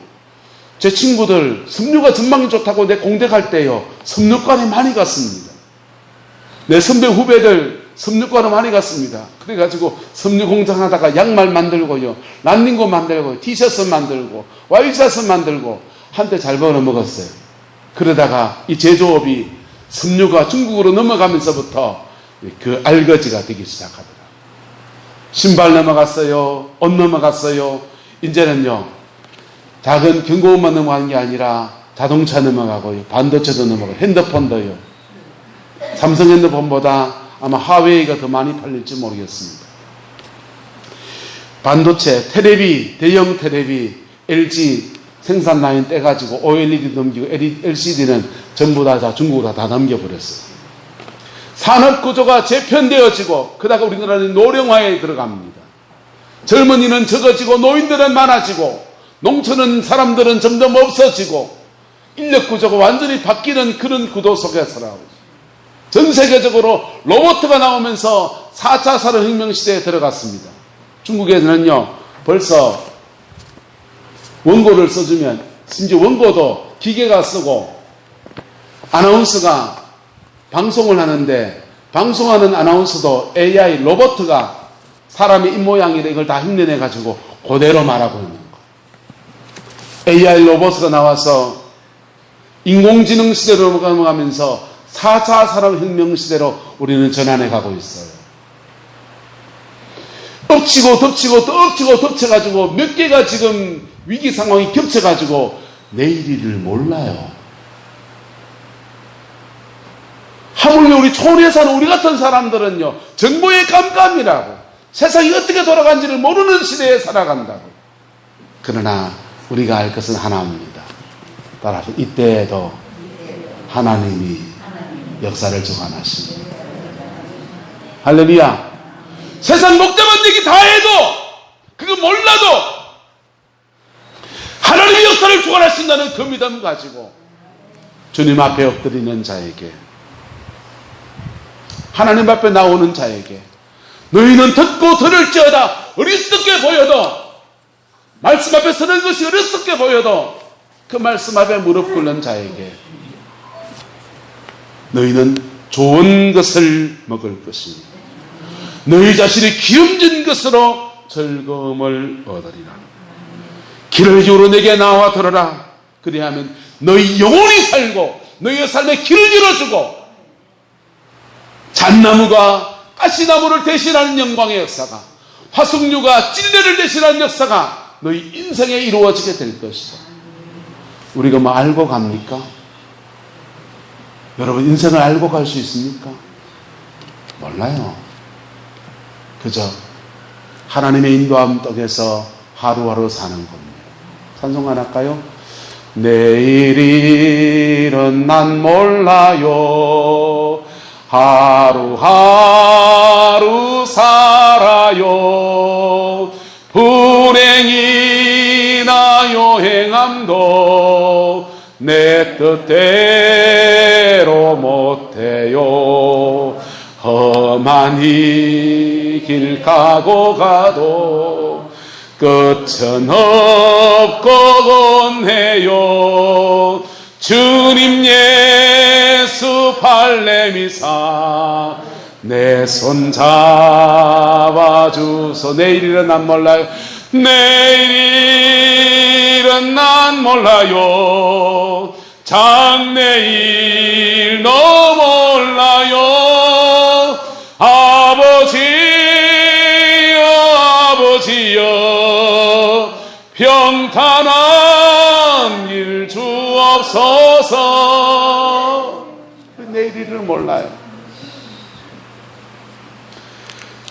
제 친구들 섬유가 전망이 좋다고 내 공대 갈 때요 섬유관에 많이 갔습니다. 내 선배 후배들 섭렵과로 많이 갔습니다. 그래가지고 섭렵 공장 하다가 양말 만들고요, 란닝구 만들고, 티셔츠 만들고, 와이셔츠 만들고, 한때 잘 벌어먹었어요. 그러다가 이 제조업이 섭렵과 중국으로 넘어가면서부터 그 알거지가 되기 시작하더라고요. 신발 넘어갔어요. 옷 넘어갔어요. 이제는요, 작은 경고음만 넘어가는 게 아니라 자동차 넘어가고요, 반도체도 넘어가고, 핸드폰도요. 삼성 핸드폰보다 아마 하웨이가 더 많이 팔릴지 모르겠습니다. 반도체, 테레비, 대형 테레비, LG 생산 라인 떼가지고 OLED 넘기고 LCD는 전부 다 중국으로 다 넘겨버렸어요. 산업 구조가 재편되어지고, 그러다가 우리나라는 노령화에 들어갑니다. 젊은이는 적어지고 노인들은 많아지고, 농촌은 사람들은 점점 없어지고, 인력 구조가 완전히 바뀌는 그런 구도 속에서라고. 전 세계적으로 로봇가 나오면서 4차 산업혁명 시대에 들어갔습니다. 중국에서는요, 벌써 원고를 써주면, 심지어 원고도 기계가 쓰고, 아나운서가 방송을 하는데, 방송하는 아나운서도 AI 로봇가 사람의 입모양이라 이걸 다 흉내내가지고 그대로 말하고 있는 거. AI 로봇가 나와서 인공지능 시대로 넘어가면서 4차 산업혁명 시대로 우리는 전환해 가고 있어요. 엎치고 덮치고 또 엎치고 덮쳐가지고 몇 개가 지금 위기 상황이 겹쳐가지고 내일을 몰라요. 하물며 우리 촌에 사는 우리 같은 사람들은요, 정보의 깜깜이라고, 세상이 어떻게 돌아가는지를 모르는 시대에 살아간다고. 그러나 우리가 알 것은 하나입니다. 따라서 이때에도 하나님이 역사를 주관하십니다. 할렐루야. 세상 복잡한 얘기 다 해도, 그거 몰라도 하나님의 역사를 주관하신다는 그 믿음 가지고 주님 앞에 엎드리는 자에게, 하나님 앞에 나오는 자에게, 너희는 듣고 들을지어다 어리석게 보여도, 말씀 앞에 서는 것이 어리석게 보여도 그 말씀 앞에 무릎 꿇는 자에게 너희는 좋은 것을 먹을 것이니 너희 자신이 기름진 것으로 즐거움을 얻으리라. 길을 이루어 내게 나와 들어라. 그리하면 너희 영혼이 살고 너희의 삶에 길을 열어주고, 잣나무가 가시나무를 대신하는 영광의 역사가, 화석류가 찔레를 대신하는 역사가 너희 인생에 이루어지게 될 것이다. 우리가 뭐 알고 갑니까? 여러분, 인생을 알고 갈 수 있습니까? 몰라요. 그저 하나님의 인도함 속에서 하루하루 사는 겁니다. 찬송만 할까요? 내일일은 난 몰라요. 하루하루 살아요. 불행이나 요행함도 내 뜻대로 못해요. 험한 이 길 가고 가도 끝은 없고 건해요. 주님 예수 발레미사 내 손 잡아주소. 내일일은 난 몰라요. 내일은 난 몰라요. 장래일도 몰라요. 아버지여 평탄한 일 주옵소서. 내일일을 몰라요.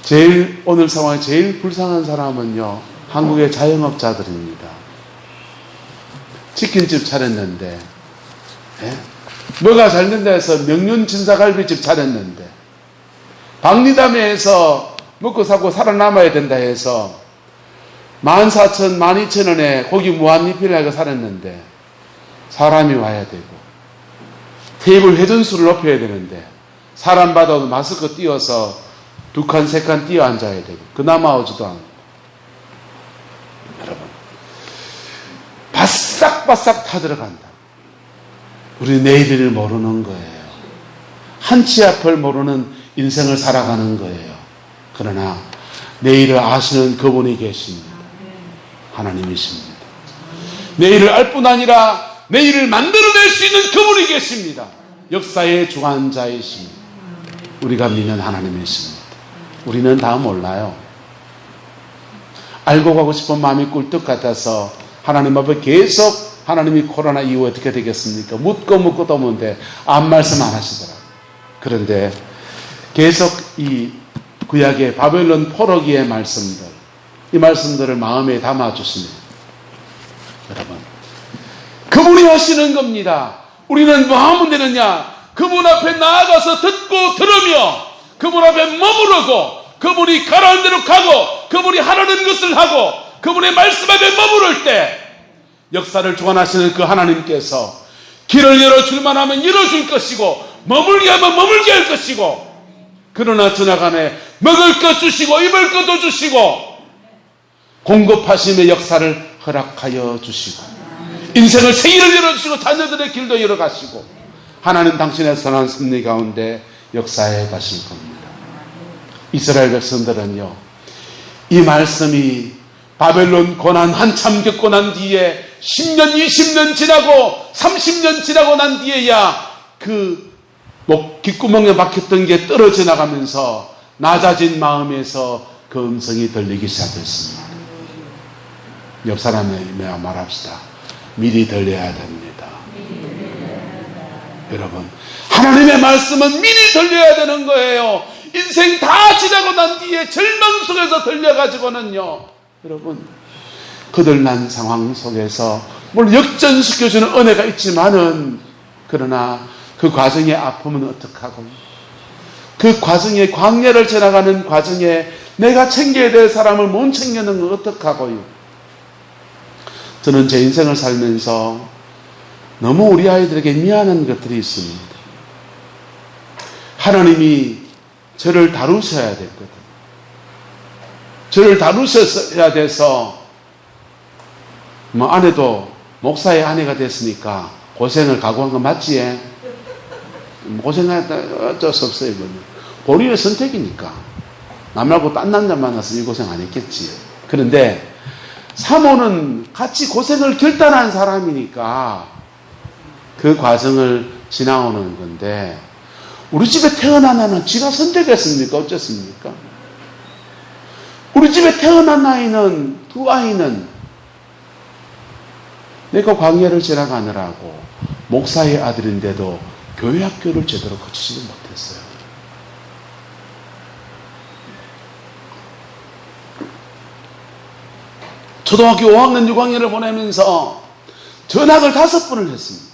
제일 오늘 상황에 제일 불쌍한 사람은요, 한국의 자영업자들입니다. 치킨집 차렸는데, 뭐가 잘 된다 해서 명륜진사갈비집 차렸는데, 박리담에서 먹고 사고 살아남아야 된다 해서 14,000, 12,000원에 고기 무한리필하고 살았는데, 사람이 와야 되고 테이블 회전수를 높여야 되는데 사람 받아도 마스크 띄워서 2칸, 3칸 띄어 앉아야 되고 그나마 오지도 않고, 여러분 바싹바싹 타들어간다. 우리 내일을 모르는 거예요. 한치 앞을 모르는 인생을 살아가는 거예요. 그러나 내일을 아시는 그분이 계십니다. 하나님이십니다. 내일을 알 뿐 아니라 내일을 만들어낼 수 있는 그분이 계십니다. 역사의 주관자이십니다. 우리가 믿는 하나님이십니다. 우리는 다 몰라요. 알고 가고 싶은 마음이 꿀떡 같아서 하나님 앞에 계속 하나님이 코로나 이후 어떻게 되겠습니까? 묻고 또 묻는데 아무 말씀 안 하시더라고요. 그런데 계속 이 구약의 바벨론 포로기의 말씀들, 이 말씀들을 마음에 담아주시면 여러분, 그분이 하시는 겁니다. 우리는 뭐 하면 되느냐? 그분 앞에 나아가서 듣고 들으며 그분 앞에 머무르고 그분이 가라는 대로 가고 그분이 하라는 것을 하고 그분의 말씀 앞에 머무를 때 역사를 주관하시는 그 하나님께서 길을 열어줄만 하면 열어줄 것이고 머물게 하면 머물게 할 것이고, 그러나 저녁안에 먹을 것 주시고 입을 것도 주시고 공급하심의 역사를 허락하여 주시고 인생을 새 길을 열어주시고 자녀들의 길도 열어가시고 하나님 당신의 선한 섭리 가운데 역사해 가실 겁니다. 이스라엘 백성들은요, 이 말씀이 바벨론 고난 한참 겪고 난 뒤에 10년, 20년 지나고 30년 지나고 난 뒤에야 그 귓구멍에 막혔던 게 떨어져 나가면서 낮아진 마음에서 그 음성이 들리기 시작했습니다. 옆 사람에게 말합시다. 미리 들려야 됩니다. 여러분, 하나님의 말씀은 미리 들려야 되는 거예요. 인생 다 지나고 난 뒤에 절망 속에서 들려가지고는요, 여러분, 거들난 상황 속에서 물론 역전시켜주는 은혜가 있지만은, 그러나 그 과정의 아픔은 어떡하고요? 그 과정의 광야를 지나가는 과정에 내가 챙겨야 될 사람을 못 챙겨는 건 어떡하고요? 저는 제 인생을 살면서 너무 우리 아이들에게 미안한 것들이 있습니다. 하나님이 저를 다루셔야 됐거든. 저를 다루셔야 돼서 뭐 아내도 목사의 아내가 됐으니까 고생을 각오한 거 맞지? 고생했다 어쩔 수 없어요. 이거는 본인의 선택이니까. 남 말고 딴 남자 만나서 이 고생 안 했겠지. 그런데 사모는 같이 고생을 결단한 사람이니까 그 과정을 지나오는 건데, 우리 집에 태어난 아이는 지가 선택했습니까? 어쨌습니까? 우리 집에 태어난 아이는, 두 아이는 내가 광야를 지나가느라고 목사의 아들인데도 교회 학교를 제대로 거치지 못했어요. 초등학교 5학년 6학년을 보내면서 전학을 5번을 했습니다.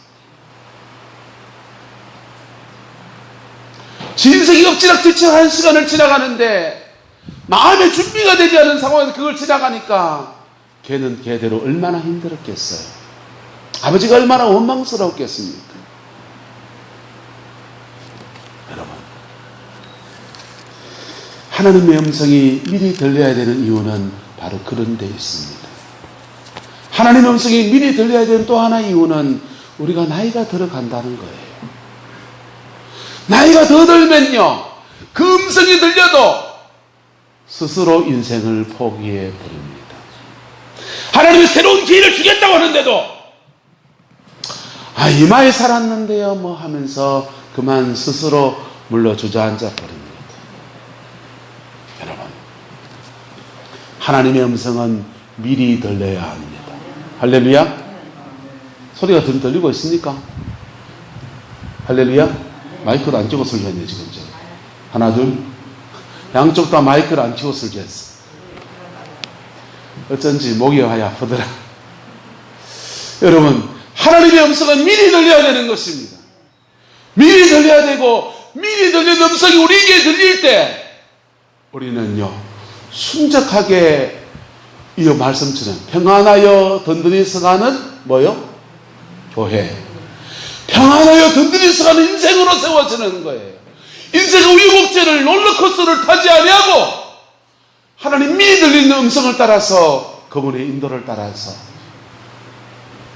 인생이 엎치락뒤치락한 시간을 지나가는데 마음의 준비가 되지 않은 상황에서 그걸 지나가니까 걔는 걔대로 얼마나 힘들었겠어요. 아버지가 얼마나 원망스러웠겠습니까? 여러분, 하나님의 음성이 미리 들려야 되는 이유는 바로 그런 데 있습니다. 하나님의 음성이 미리 들려야 되는 또 하나의 이유는 우리가 나이가 들어간다는 거예요. 나이가 더 들면요, 그 음성이 들려도 스스로 인생을 포기해 버립니다. 하나님이 새로운 기회를 주겠다고 하는데도 이마에 살았는데요 뭐 하면서 그만 스스로 물러 주저앉아 버립니다. 여러분, 하나님의 음성은 미리 들려야 합니다. 할렐루야. 소리가 들리고 있습니까? 할렐루야. 마이크를 안 켜고 설교했네 지금. 하나 둘, 양쪽 다 마이크를 안 켜고 설교했어. 어쩐지 목이 아프더라. 여러분, 하나님의 음성은 미리 들려야 되는 것입니다. 미리 들려야 되고, 미리 들리는 음성이 우리에게 들릴 때 우리는요 순적하게 이 말씀처럼 평안하여 든든히 서가는 뭐요? 교회. 평안하여 든든히 서가는 인생으로 세워지는 거예요. 인생의 우유곡절을 롤러코스터를 타지 아니하고 하나님 미리 들리는 음성을 따라서 그분의 인도를 따라서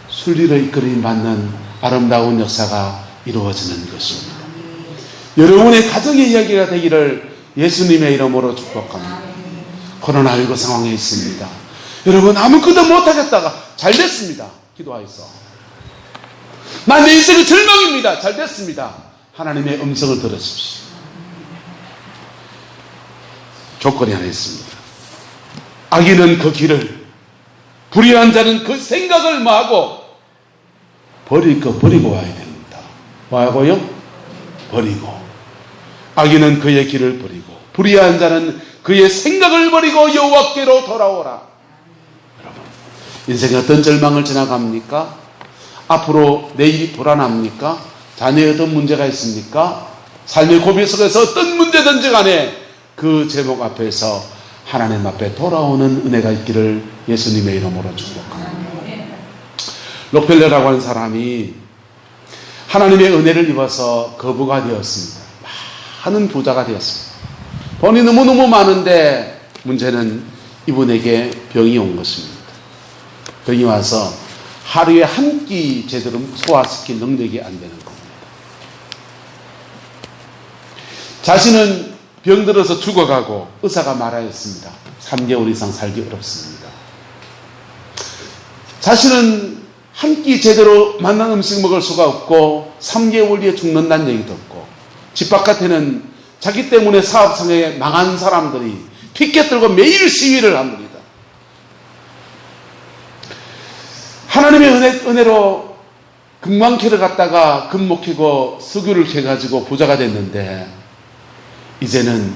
순리를 이끌림 받는 아름다운 역사가 이루어지는 것입니다. 여러분의 가정의 이야기가 되기를 예수님의 이름으로 축복합니다. 코로나19 상황에 있습니다. 여러분 아무것도 못하겠다가 잘 됐습니다. 기도하였어. 난 내 인생은 절망입니다. 잘 됐습니다. 하나님의 음성을 들으십시오. 조건이 하나 있습니다. 악인은 그 길을, 불의한 자는 그 생각을 뭐하고 버릴 거 버리고 와야 됩니다. 뭐하고요? 버리고. 악인은 그의 길을 버리고 불의한 자는 그의 생각을 버리고 여호와께로 돌아오라. 여러분, 인생에 어떤 절망을 지나갑니까? 앞으로 내일이 불안합니까? 자녀에 어떤 문제가 있습니까? 삶의 고비 속에서 어떤 문제든지 간에 그 제목 앞에서 하나님 앞에 돌아오는 은혜가 있기를 예수님의 이름으로 축복합니다. 록펠러라고 하는 사람이 하나님의 은혜를 입어서 거부가 되었습니다. 많은 부자가 되었습니다. 돈이 너무너무 많은데 문제는 이분에게 병이 온 것입니다. 병이 와서 하루에 한 끼 제대로 소화시킬 능력이 안 되는 겁니다. 자신은 병들어서 죽어가고 의사가 말하였습니다. 3개월 이상 살기 어렵습니다. 자신은 한 끼 제대로 맛난 음식 먹을 수가 없고 3개월 뒤에 죽는다는 얘기도 없고 집 바깥에는 자기 때문에 사업상에 망한 사람들이 피켓 들고 매일 시위를 합니다. 하나님의 은혜로 금광캐를 갖다가 금목 캐고 석유를 캐가지고 부자가 됐는데 이제는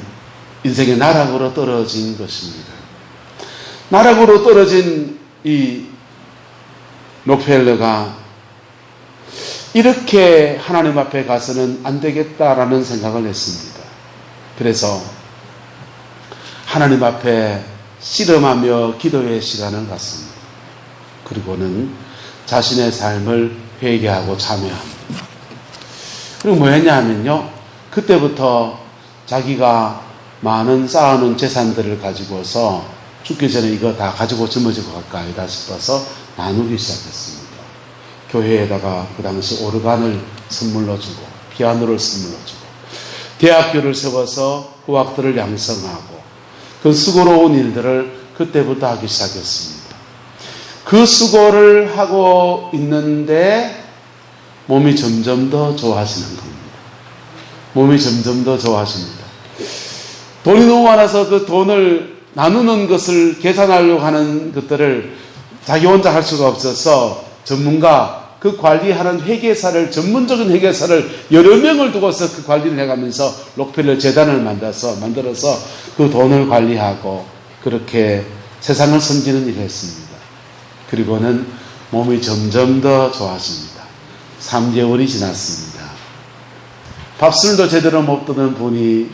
인생의 나락으로 떨어진 것입니다. 나락으로 떨어진 이 록펠러가 이렇게 하나님 앞에 가서는 안 되겠다라는 생각을 했습니다. 그래서 하나님 앞에 씨름하며 기도의 시간을 갖습니다. 그리고는 자신의 삶을 회개하고 참여합니다. 그리고 뭐 했냐 하면요, 그때부터 자기가 많은 쌓아놓은 재산들을 가지고서 죽기 전에 이거 다 가지고 짊어지고 갈까 아니다 싶어서 나누기 시작했습니다. 교회에다가 그 당시 오르간을 선물로 주고 피아노를 선물로 주고 대학교를 세워서 후학들을 양성하고 그 수고로운 일들을 그때부터 하기 시작했습니다. 그 수고를 하고 있는데 몸이 점점 더 좋아지는 겁니다. 몸이 점점 더 좋아집니다. 돈이 너무 많아서 그 돈을 나누는 것을 계산하려고 하는 것들을 자기 혼자 할 수가 없어서 전문가, 그 관리하는 회계사를, 전문적인 회계사를 여러 명을 두고서 그 관리를 해가면서 록펠러 재단을 만들어서 그 돈을 관리하고 그렇게 세상을 섬기는 일을 했습니다. 그리고는 몸이 점점 더 좋아집니다. 3개월이 지났습니다. 밥술도 제대로 못 드는 분이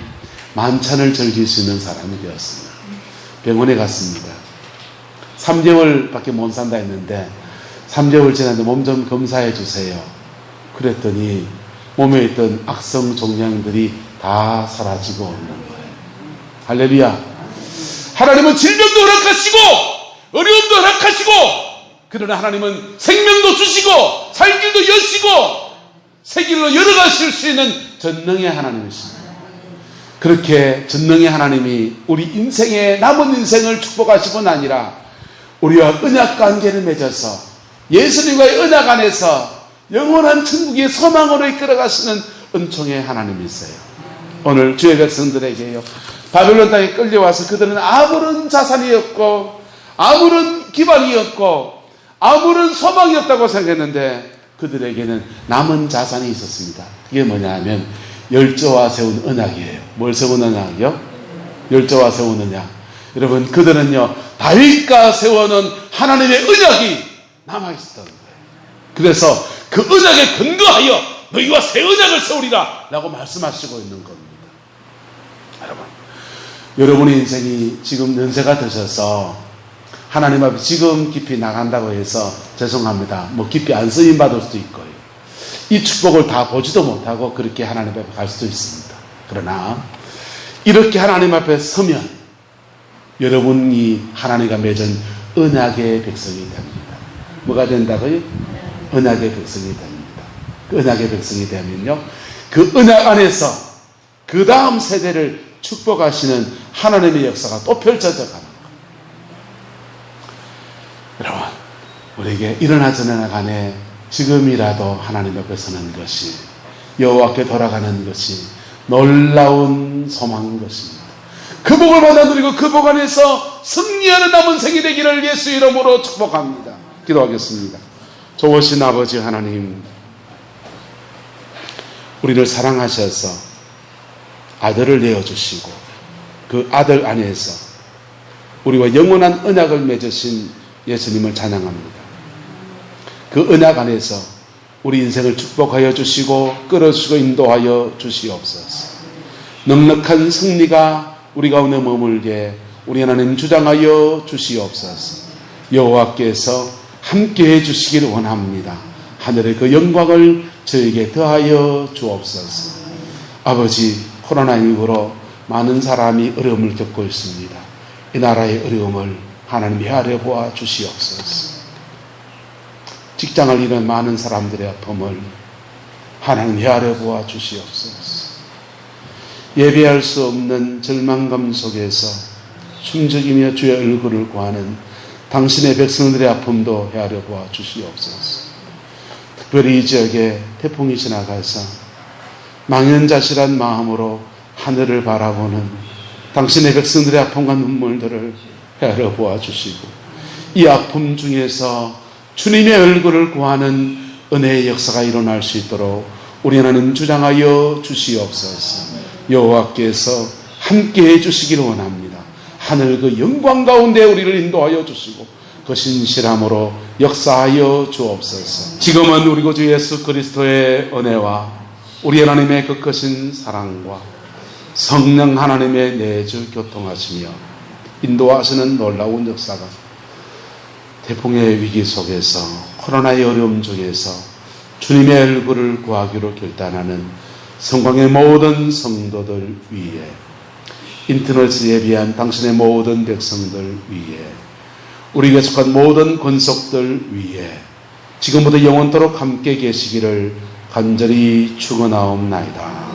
만찬을 즐길 수 있는 사람이 되었습니다. 병원에 갔습니다. 3개월밖에 못 산다 했는데 3개월 지났는데 몸 좀 검사해 주세요. 그랬더니 몸에 있던 악성 종양들이 다 사라지고 있는 거예요. 할렐루야. 하나님은 질병도 허락하시고 어려움도 허락하시고 그러나 하나님은 생명도 주시고 살 길도 여시고 새 길로 열어가실 수 있는 전능의 하나님이십니다. 그렇게 전능의 하나님이 우리 인생의 남은 인생을 축복하시고 아니라 우리와 언약 관계를 맺어서 예수님과의 언약 안에서 영원한 천국의 소망으로 이끌어가시는 은총의 하나님이세요. 오늘 주의 백성들에게요, 바벨론 땅에 끌려와서 그들은 아무런 자산이 없고 아무런 기반이 없고 아무런 소망이 없다고 생각했는데 그들에게는 남은 자산이 있었습니다. 그게 뭐냐 하면 열조와 세운 언약이에요. 뭘 세운 언약이요? 열조와 세운 언약. 여러분, 그들은요 다윗과 세워놓은 하나님의 언약이 남아있었던 거예요. 그래서 그 언약에 근거하여 너희와 새 언약을 세우리라 라고 말씀하시고 있는 겁니다. 여러분의 인생이 지금 연세가 드셔서 하나님 앞에 지금 깊이 나간다고 해서 죄송합니다, 뭐 깊이 안 쓰임 받을 수도 있고요, 이 축복을 다 보지도 못하고 그렇게 하나님 앞에 갈 수도 있습니다. 그러나 이렇게 하나님 앞에 서면 여러분이 하나님과 맺은 언약의 백성이 됩니다. 뭐가 된다고요? 언약의 백성이 됩니다. 그 언약의 백성이 되면요, 그 언약 안에서 그 다음 세대를 축복하시는 하나님의 역사가 또 펼쳐져 가는 거예요. 여러분, 우리에게 일어나 저러나 간에 지금이라도 하나님 앞에 서는 것이, 여호와께 돌아가는 것이 놀라운 소망인 것입니다. 그 복을 받아 누리고 그 복 안에서 승리하는 남은 생이 되기를 예수 이름으로 축복합니다. 기도하겠습니다. 좋으신 아버지 하나님, 우리를 사랑하셔서 아들을 내어주시고 그 아들 안에서 우리와 영원한 언약을 맺으신 예수님을 찬양합니다. 그 언약 안에서 우리 인생을 축복하여 주시고 끌어주시고 인도하여 주시옵소서. 넉넉한 승리가 우리 가운데 머물게 우리 하나님 주장하여 주시옵소서. 여호와께서 함께해 주시기를 원합니다. 하늘의 그 영광을 저에게 더하여 주옵소서. 아버지, 코로나19로 많은 사람이 어려움을 겪고 있습니다. 이 나라의 어려움을 하나님 헤아려 보아 주시옵소서. 직장을 잃은 많은 사람들의 아픔을 하나님 헤아려 보아 주시옵소서. 예비할 수 없는 절망감 속에서 숨죽이며 주의 얼굴을 구하는 당신의 백성들의 아픔도 헤아려 보아 주시옵소서. 특별히 이 지역에 태풍이 지나가서 망연자실한 마음으로 하늘을 바라보는 당신의 백성들의 아픔과 눈물들을 헤아려 보아 주시고, 이 아픔 중에서 주님의 얼굴을 구하는 은혜의 역사가 일어날 수 있도록 우리 하나님 주장하여 주시옵소서. 여호와께서 함께해 주시기를 원합니다. 하늘 그 영광 가운데 우리를 인도하여 주시고 그 신실함으로 역사하여 주옵소서. 지금은 우리 구주 예수 그리스도의 은혜와 우리 하나님의 그 크신 사랑과 성령 하나님의 내주 교통하시며 인도하시는 놀라운 역사가 태풍의 위기 속에서, 코로나의 어려움 중에서 주님의 얼굴을 구하기로 결단하는 성광의 모든 성도들 위에, 인터넷을 예비한 당신의 모든 백성들 위에, 우리에게 속한 모든 권속들 위에 지금부터 영원토록 함께 계시기를 간절히 축원하옵나이다.